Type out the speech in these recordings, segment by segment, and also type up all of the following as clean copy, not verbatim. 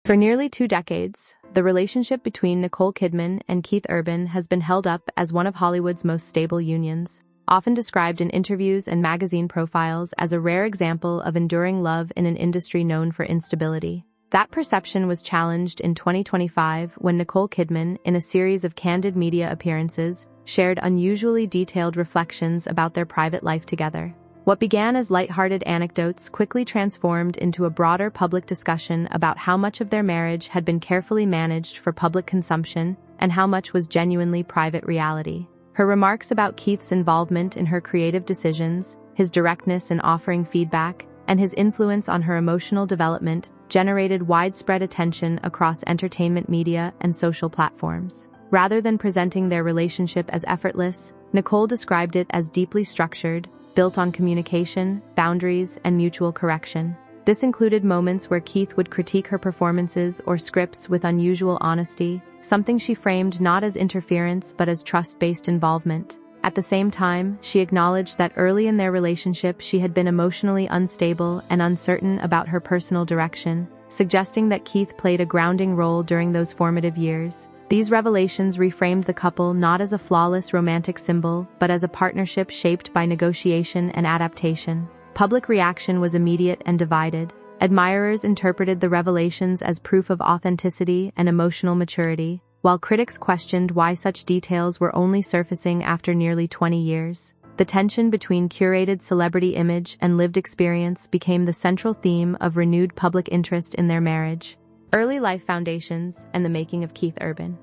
For nearly 2 decades, the relationship between Nicole Kidman and Keith Urban has been held up as one of Hollywood's most stable unions, often described in interviews and magazine profiles as a rare example of enduring love in an industry known for instability. That perception was challenged in 2025 when Nicole Kidman, in a series of candid media appearances, shared unusually detailed reflections about their private life together. What began as lighthearted anecdotes quickly transformed into a broader public discussion about how much of their marriage had been carefully managed for public consumption and how much was genuinely private reality. Her remarks about Keith's involvement in her creative decisions, his directness in offering feedback, and his influence on her emotional development generated widespread attention across entertainment media and social platforms. Rather than presenting their relationship as effortless, Nicole described it as deeply structured, built on communication, boundaries, and mutual correction. This included moments where Keith would critique her performances or scripts with unusual honesty, something she framed not as interference but as trust-based involvement. At the same time, she acknowledged that early in their relationship she had been emotionally unstable and uncertain about her personal direction, suggesting that Keith played a grounding role during those formative years. These revelations reframed the couple not as a flawless romantic symbol, but as a partnership shaped by negotiation and adaptation. Public reaction was immediate and divided. Admirers interpreted the revelations as proof of authenticity and emotional maturity, while critics questioned why such details were only surfacing after nearly 20 years. The tension between curated celebrity image and lived experience became the central theme of renewed public interest in their marriage. Early life foundations and the making of Keith Urban.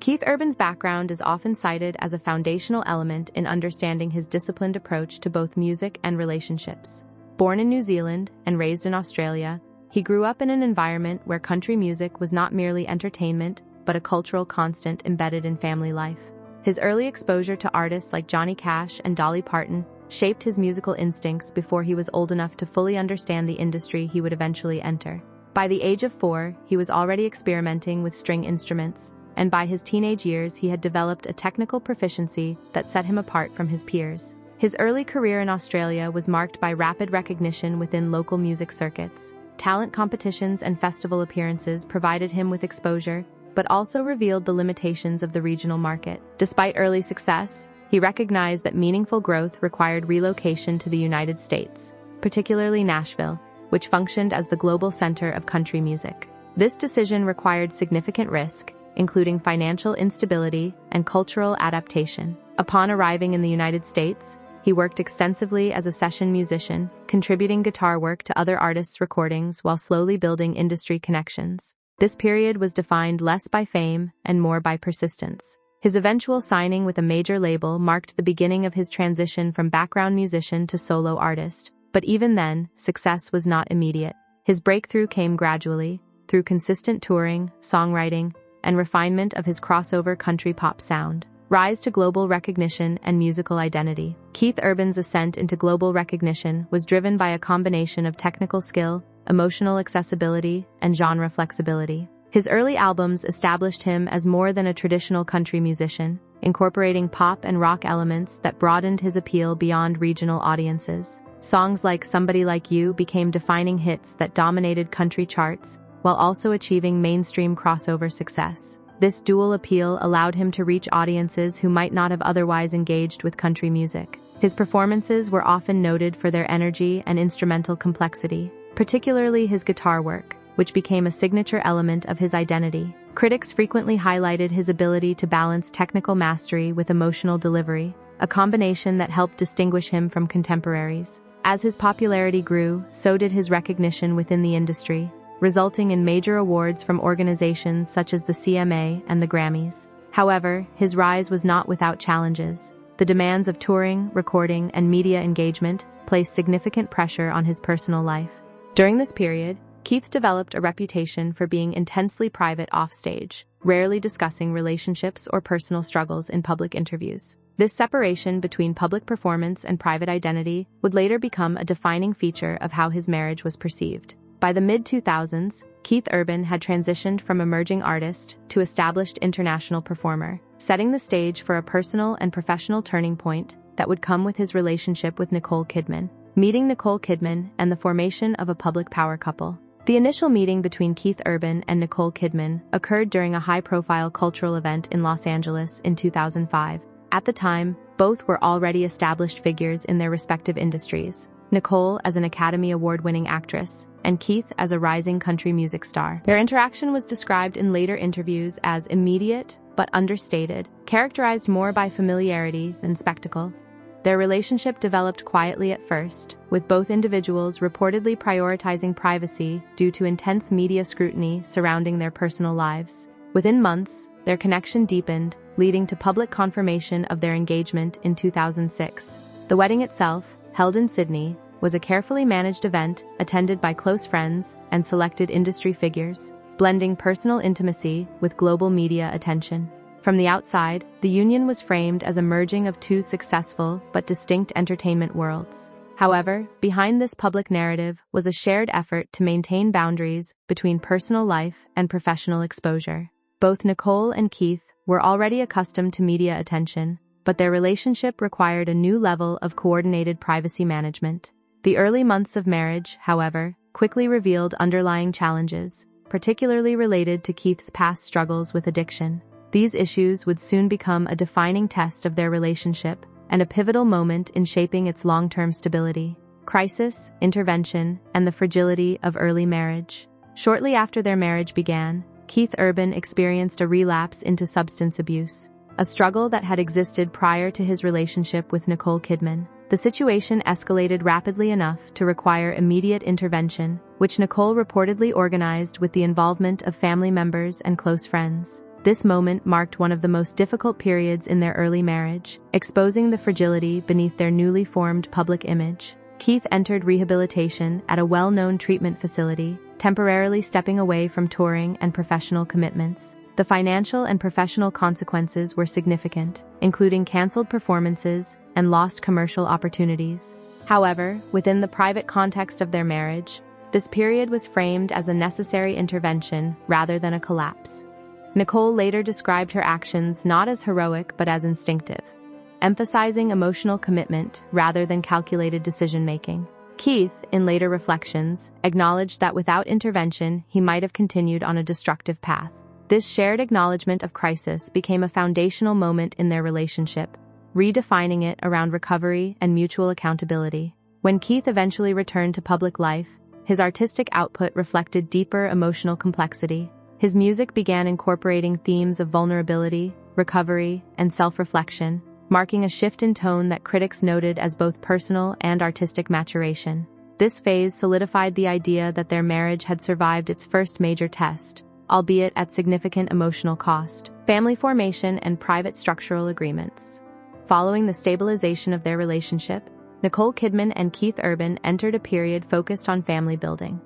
Keith Urban's background is often cited as a foundational element in understanding his disciplined approach to both music and relationships. Born in New Zealand and raised in Australia, he grew up in an environment where country music was not merely entertainment, but a cultural constant embedded in family life. His early exposure to artists like Johnny Cash and Dolly Parton shaped his musical instincts before he was old enough to fully understand the industry he would eventually enter. By the age of 4, he was already experimenting with string instruments, and by his teenage years he had developed a technical proficiency that set him apart from his peers. His early career in Australia was marked by rapid recognition within local music circuits. Talent competitions and festival appearances provided him with exposure, but also revealed the limitations of the regional market. Despite early success, he recognized that meaningful growth required relocation to the United States, particularly Nashville, which functioned as the global center of country music. This decision required significant risk, including financial instability and cultural adaptation. Upon arriving in the United States, he worked extensively as a session musician, contributing guitar work to other artists' recordings while slowly building industry connections. This period was defined less by fame and more by persistence. His eventual signing with a major label marked the beginning of his transition from background musician to solo artist. But even then, success was not immediate. His breakthrough came gradually, through consistent touring, songwriting, and refinement of his crossover country pop sound. Rise to global recognition and musical identity. Keith Urban's ascent into global recognition was driven by a combination of technical skill, emotional accessibility, and genre flexibility. His early albums established him as more than a traditional country musician, incorporating pop and rock elements that broadened his appeal beyond regional audiences. Songs like Somebody Like You became defining hits that dominated country charts, while also achieving mainstream crossover success. This dual appeal allowed him to reach audiences who might not have otherwise engaged with country music. His performances were often noted for their energy and instrumental complexity, particularly his guitar work, which became a signature element of his identity. Critics frequently highlighted his ability to balance technical mastery with emotional delivery, a combination that helped distinguish him from contemporaries. As his popularity grew, so did his recognition within the industry, resulting in major awards from organizations such as the CMA and the Grammys. However, his rise was not without challenges. The demands of touring, recording, and media engagement placed significant pressure on his personal life. During this period, Keith developed a reputation for being intensely private offstage, rarely discussing relationships or personal struggles in public interviews. This separation between public performance and private identity would later become a defining feature of how his marriage was perceived. By the mid-2000s, Keith Urban had transitioned from emerging artist to established international performer, setting the stage for a personal and professional turning point that would come with his relationship with Nicole Kidman. Meeting Nicole Kidman and the formation of a public power couple. The initial meeting between Keith Urban and Nicole Kidman occurred during a high-profile cultural event in Los Angeles in 2005. At the time, both were already established figures in their respective industries, Nicole as an Academy Award-winning actress, and Keith as a rising country music star. Their interaction was described in later interviews as immediate but understated, characterized more by familiarity than spectacle. Their relationship developed quietly at first, with both individuals reportedly prioritizing privacy due to intense media scrutiny surrounding their personal lives. Within months, their connection deepened, leading to public confirmation of their engagement in 2006. The wedding itself, held in Sydney, was a carefully managed event attended by close friends and selected industry figures, blending personal intimacy with global media attention. From the outside, the union was framed as a merging of two successful but distinct entertainment worlds. However, behind this public narrative was a shared effort to maintain boundaries between personal life and professional exposure. Both Nicole and Keith were already accustomed to media attention, but their relationship required a new level of coordinated privacy management. The early months of marriage, however, quickly revealed underlying challenges, particularly related to Keith's past struggles with addiction. These issues would soon become a defining test of their relationship and a pivotal moment in shaping its long-term stability. Crisis, intervention, and the fragility of early marriage. Shortly after their marriage began, Keith Urban experienced a relapse into substance abuse, a struggle that had existed prior to his relationship with Nicole Kidman. The situation escalated rapidly enough to require immediate intervention, which Nicole reportedly organized with the involvement of family members and close friends. This moment marked one of the most difficult periods in their early marriage, exposing the fragility beneath their newly formed public image. Keith entered rehabilitation at a well-known treatment facility, temporarily stepping away from touring and professional commitments. The financial and professional consequences were significant, including canceled performances and lost commercial opportunities. However, within the private context of their marriage, this period was framed as a necessary intervention rather than a collapse. Nicole later described her actions not as heroic but as instinctive, emphasizing emotional commitment rather than calculated decision-making. Keith, in later reflections, acknowledged that without intervention, he might have continued on a destructive path. This shared acknowledgement of crisis became a foundational moment in their relationship, redefining it around recovery and mutual accountability. When Keith eventually returned to public life, his artistic output reflected deeper emotional complexity. His music began incorporating themes of vulnerability, recovery, and self-reflection, marking a shift in tone that critics noted as both personal and artistic maturation. This phase solidified the idea that their marriage had survived its first major test, albeit at significant emotional cost: family formation and private structural agreements. Following the stabilization of their relationship, Nicole Kidman and Keith Urban entered a period focused on family building.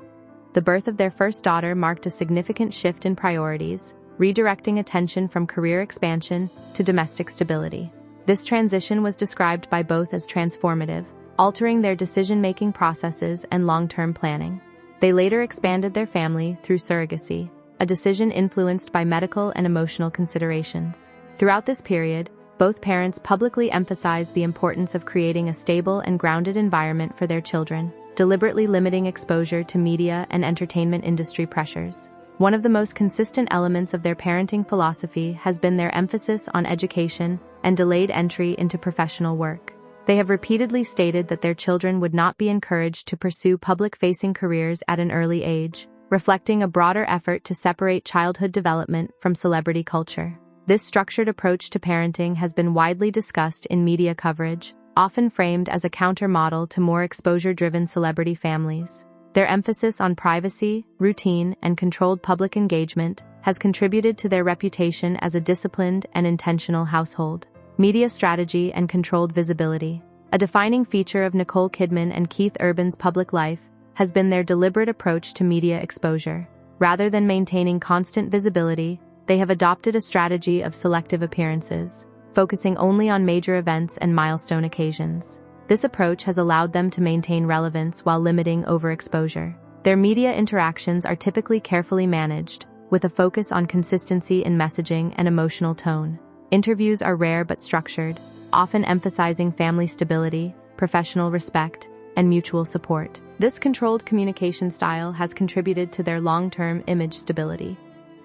The birth of their first daughter marked a significant shift in priorities, redirecting attention from career expansion to domestic stability. This transition was described by both as transformative, altering their decision-making processes and long-term planning. They later expanded their family through surrogacy, a decision influenced by medical and emotional considerations. Throughout this period, both parents publicly emphasized the importance of creating a stable and grounded environment for their children, deliberately limiting exposure to media and entertainment industry pressures. One of the most consistent elements of their parenting philosophy has been their emphasis on education and delayed entry into professional work. They have repeatedly stated that their children would not be encouraged to pursue public-facing careers at an early age, reflecting a broader effort to separate childhood development from celebrity culture. This structured approach to parenting has been widely discussed in media coverage, often framed as a counter-model to more exposure-driven celebrity families. Their emphasis on privacy, routine, and controlled public engagement has contributed to their reputation as a disciplined and intentional household. Media strategy and controlled visibility. A defining feature of Nicole Kidman and Keith Urban's public life has been their deliberate approach to media exposure. Rather than maintaining constant visibility, they have adopted a strategy of selective appearances, focusing only on major events and milestone occasions. This approach has allowed them to maintain relevance while limiting overexposure. Their media interactions are typically carefully managed, with a focus on consistency in messaging and emotional tone. Interviews are rare but structured, often emphasizing family stability, professional respect, and mutual support. This controlled communication style has contributed to their long-term image stability.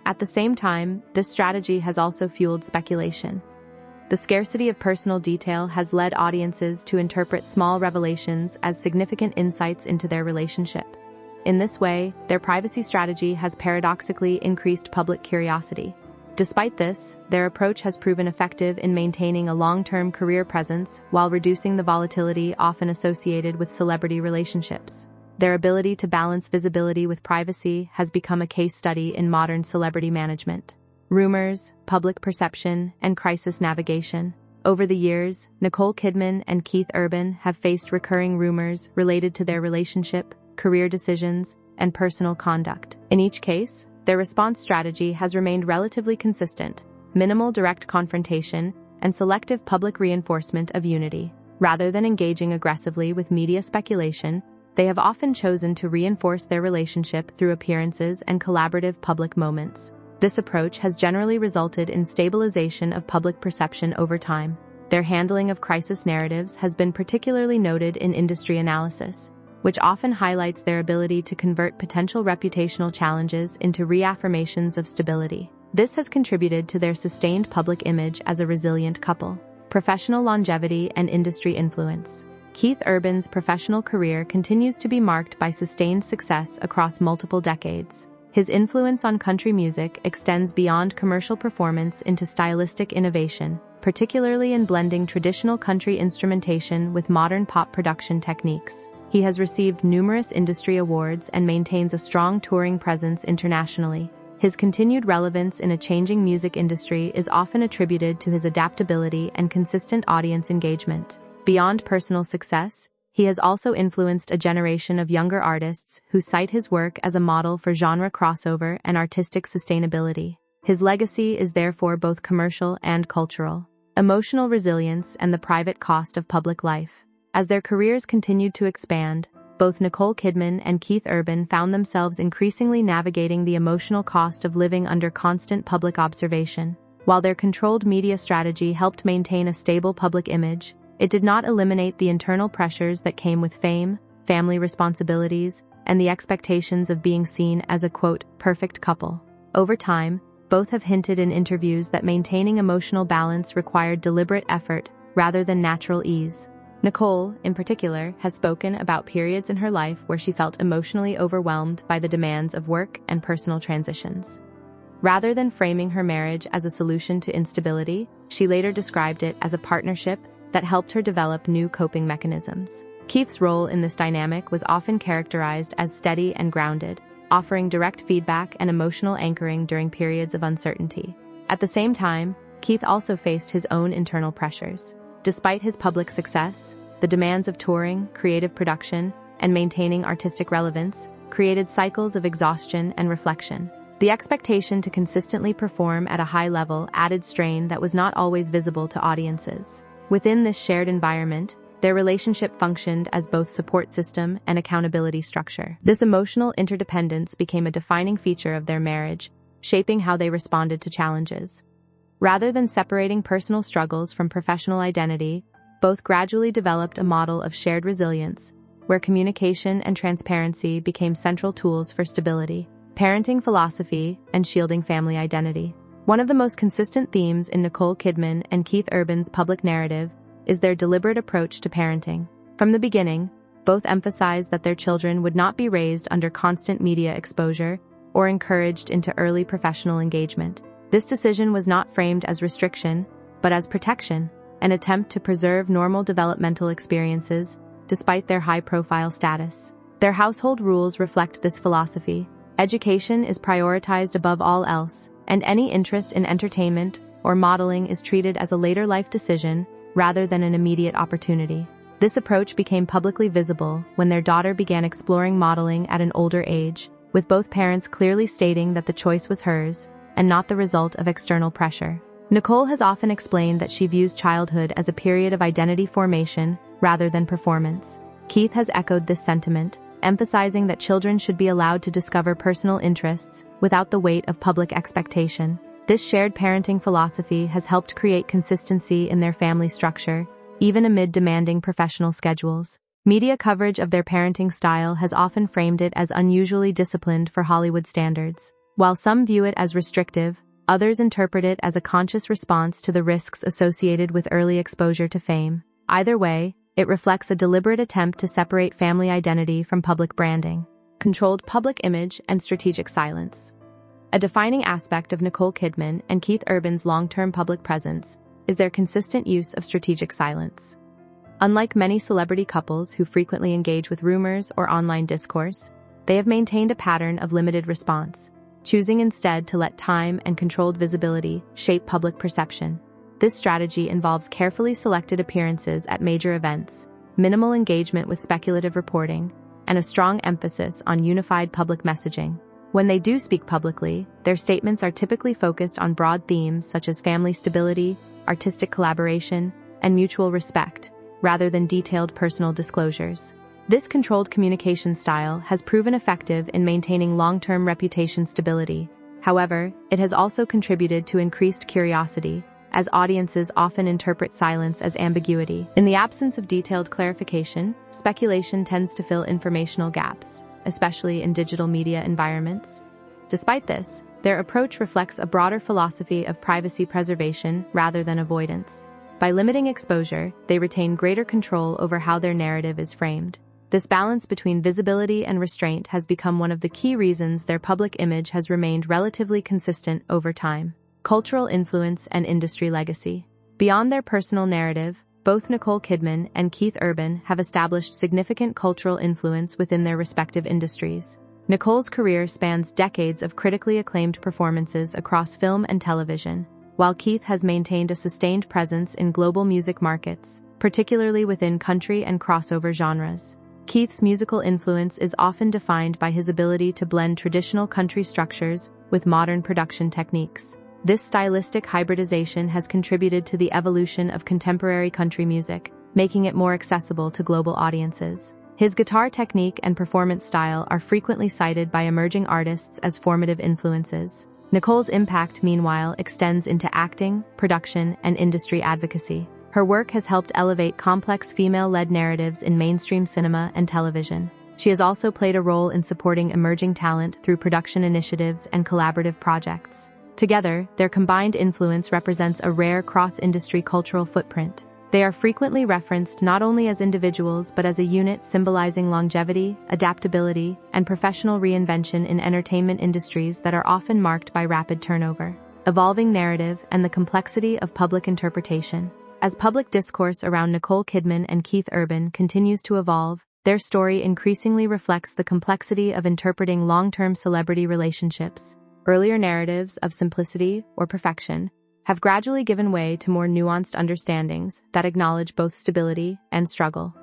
At the same time, this strategy has also fueled speculation. The scarcity of personal detail has led audiences to interpret small revelations as significant insights into their relationship. In this way, their privacy strategy has paradoxically increased public curiosity. Despite this, their approach has proven effective in maintaining a long-term career presence while reducing the volatility often associated with celebrity relationships. Their ability to balance visibility with privacy has become a case study in modern celebrity management. Rumors, public perception, and crisis navigation. Over the years, Nicole Kidman and Keith Urban have faced recurring rumors related to their relationship, career decisions, and personal conduct. In each case, their response strategy has remained relatively consistent: minimal direct confrontation and selective public reinforcement of unity. Rather than engaging aggressively with media speculation, they have often chosen to reinforce their relationship through appearances and collaborative public moments. This approach has generally resulted in stabilization of public perception over time. Their handling of crisis narratives has been particularly noted in industry analysis, which often highlights their ability to convert potential reputational challenges into reaffirmations of stability. This has contributed to their sustained public image as a resilient couple. Professional longevity and industry influence. Keith Urban's professional career continues to be marked by sustained success across multiple decades. His influence on country music extends beyond commercial performance into stylistic innovation, particularly in blending traditional country instrumentation with modern pop production techniques. He has received numerous industry awards and maintains a strong touring presence internationally. His continued relevance in a changing music industry is often attributed to his adaptability and consistent audience engagement. Beyond personal success, he has also influenced a generation of younger artists who cite his work as a model for genre crossover and artistic sustainability. His legacy is therefore both commercial and cultural. Emotional resilience and the private cost of public life. As their careers continued to expand, both Nicole Kidman and Keith Urban found themselves increasingly navigating the emotional cost of living under constant public observation. While their controlled media strategy helped maintain a stable public image, it did not eliminate the internal pressures that came with fame, family responsibilities, and the expectations of being seen as a, quote, perfect couple. Over time, both have hinted in interviews that maintaining emotional balance required deliberate effort rather than natural ease. Nicole, in particular, has spoken about periods in her life where she felt emotionally overwhelmed by the demands of work and personal transitions. Rather than framing her marriage as a solution to instability, she later described it as a partnership that helped her develop new coping mechanisms. Keith's role in this dynamic was often characterized as steady and grounded, offering direct feedback and emotional anchoring during periods of uncertainty. At the same time, Keith also faced his own internal pressures. Despite his public success, the demands of touring, creative production, and maintaining artistic relevance created cycles of exhaustion and reflection. The expectation to consistently perform at a high level added strain that was not always visible to audiences. Within this shared environment, their relationship functioned as both support system and accountability structure. This emotional interdependence became a defining feature of their marriage, shaping how they responded to challenges. Rather than separating personal struggles from professional identity, both gradually developed a model of shared resilience, where communication and transparency became central tools for stability, parenting philosophy, and shielding family identity. One of the most consistent themes in Nicole Kidman and Keith Urban's public narrative is their deliberate approach to parenting. From the beginning, both emphasized that their children would not be raised under constant media exposure or encouraged into early professional engagement. This decision was not framed as restriction, but as protection, an attempt to preserve normal developmental experiences despite their high-profile status. Their household rules reflect this philosophy. Education is prioritized above all else, and any interest in entertainment or modeling is treated as a later life decision rather than an immediate opportunity. This approach became publicly visible when their daughter began exploring modeling at an older age, with both parents clearly stating that the choice was hers and not the result of external pressure. Nicole has often explained that she views childhood as a period of identity formation rather than performance. Keith has echoed this sentiment, emphasizing that children should be allowed to discover personal interests without the weight of public expectation. This shared parenting philosophy has helped create consistency in their family structure, even amid demanding professional schedules. Media coverage of their parenting style has often framed it as unusually disciplined for Hollywood standards. While some view it as restrictive, others interpret it as a conscious response to the risks associated with early exposure to fame. Either way, it reflects a deliberate attempt to separate family identity from public branding. Controlled public image and strategic silence. A defining aspect of Nicole Kidman and Keith Urban's long-term public presence is their consistent use of strategic silence. Unlike many celebrity couples who frequently engage with rumors or online discourse, they have maintained a pattern of limited response, choosing instead to let time and controlled visibility shape public perception. This strategy involves carefully selected appearances at major events, minimal engagement with speculative reporting, and a strong emphasis on unified public messaging. When they do speak publicly, their statements are typically focused on broad themes such as family stability, artistic collaboration, and mutual respect, rather than detailed personal disclosures. This controlled communication style has proven effective in maintaining long-term reputation stability. However, it has also contributed to increased curiosity, as audiences often interpret silence as ambiguity. In the absence of detailed clarification, speculation tends to fill informational gaps, especially in digital media environments. Despite this, their approach reflects a broader philosophy of privacy preservation rather than avoidance. By limiting exposure, they retain greater control over how their narrative is framed. This balance between visibility and restraint has become one of the key reasons their public image has remained relatively consistent over time. Cultural influence and industry legacy. Beyond their personal narrative, both Nicole Kidman and Keith Urban have established significant cultural influence within their respective industries. Nicole's career spans decades of critically acclaimed performances across film and television, while Keith has maintained a sustained presence in global music markets, particularly within country and crossover genres. Keith's musical influence is often defined by his ability to blend traditional country structures with modern production techniques. This stylistic hybridization has contributed to the evolution of contemporary country music, making it more accessible to global audiences. His guitar technique and performance style are frequently cited by emerging artists as formative influences. Nicole's impact, meanwhile, extends into acting, production, and industry advocacy. Her work has helped elevate complex female-led narratives in mainstream cinema and television. She has also played a role in supporting emerging talent through production initiatives and collaborative projects. Together, their combined influence represents a rare cross-industry cultural footprint. They are frequently referenced not only as individuals but as a unit symbolizing longevity, adaptability, and professional reinvention in entertainment industries that are often marked by rapid turnover, evolving narrative, and the complexity of public interpretation. As public discourse around Nicole Kidman and Keith Urban continues to evolve, their story increasingly reflects the complexity of interpreting long-term celebrity relationships. Earlier narratives of simplicity or perfection have gradually given way to more nuanced understandings that acknowledge both stability and struggle.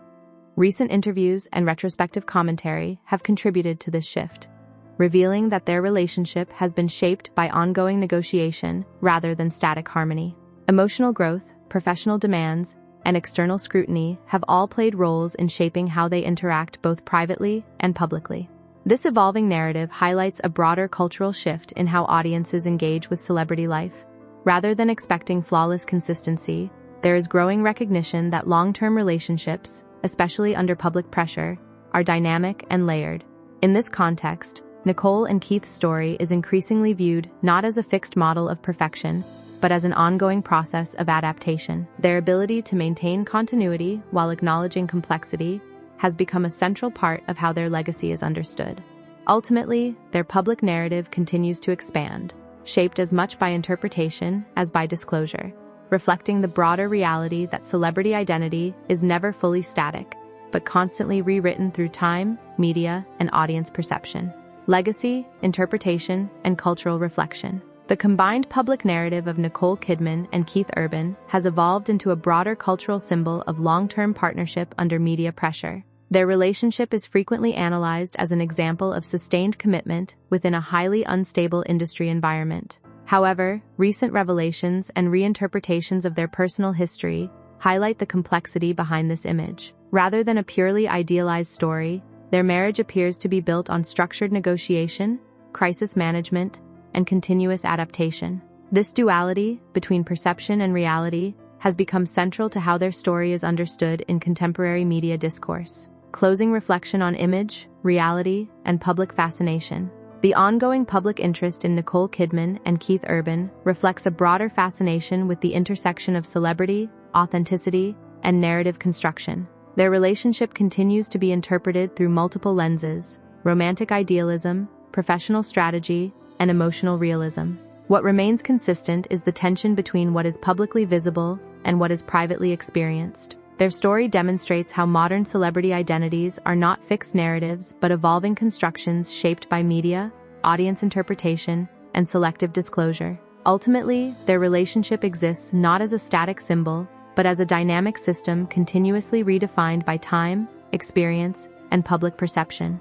Recent interviews and retrospective commentary have contributed to this shift, revealing that their relationship has been shaped by ongoing negotiation rather than static harmony. Emotional growth, professional demands, and external scrutiny have all played roles in shaping how they interact both privately and publicly. This evolving narrative highlights a broader cultural shift in how audiences engage with celebrity life. Rather than expecting flawless consistency, there is growing recognition that long-term relationships, especially under public pressure, are dynamic and layered. In this context, Nicole and Keith's story is increasingly viewed not as a fixed model of perfection, but as an ongoing process of adaptation. Their ability to maintain continuity while acknowledging complexity has become a central part of how their legacy is understood. Ultimately, their public narrative continues to expand, shaped as much by interpretation as by disclosure, reflecting the broader reality that celebrity identity is never fully static, but constantly rewritten through time, media, and audience perception. Legacy, interpretation, and cultural reflection. The combined public narrative of Nicole Kidman and Keith Urban has evolved into a broader cultural symbol of long-term partnership under media pressure. Their relationship is frequently analyzed as an example of sustained commitment within a highly unstable industry environment. However, recent revelations and reinterpretations of their personal history highlight the complexity behind this image. Rather than a purely idealized story, their marriage appears to be built on structured negotiation, crisis management, and continuous adaptation. This duality between perception and reality has become central to how their story is understood in contemporary media discourse. Closing reflection on image, reality, and public fascination. The ongoing public interest in Nicole Kidman and Keith Urban reflects a broader fascination with the intersection of celebrity, authenticity, and narrative construction. Their relationship continues to be interpreted through multiple lenses: romantic idealism, professional strategy, and emotional realism. What remains consistent is the tension between what is publicly visible and what is privately experienced. Their story demonstrates how modern celebrity identities are not fixed narratives but evolving constructions shaped by media, audience interpretation, and selective disclosure. Ultimately, their relationship exists not as a static symbol, but as a dynamic system continuously redefined by time, experience, and public perception.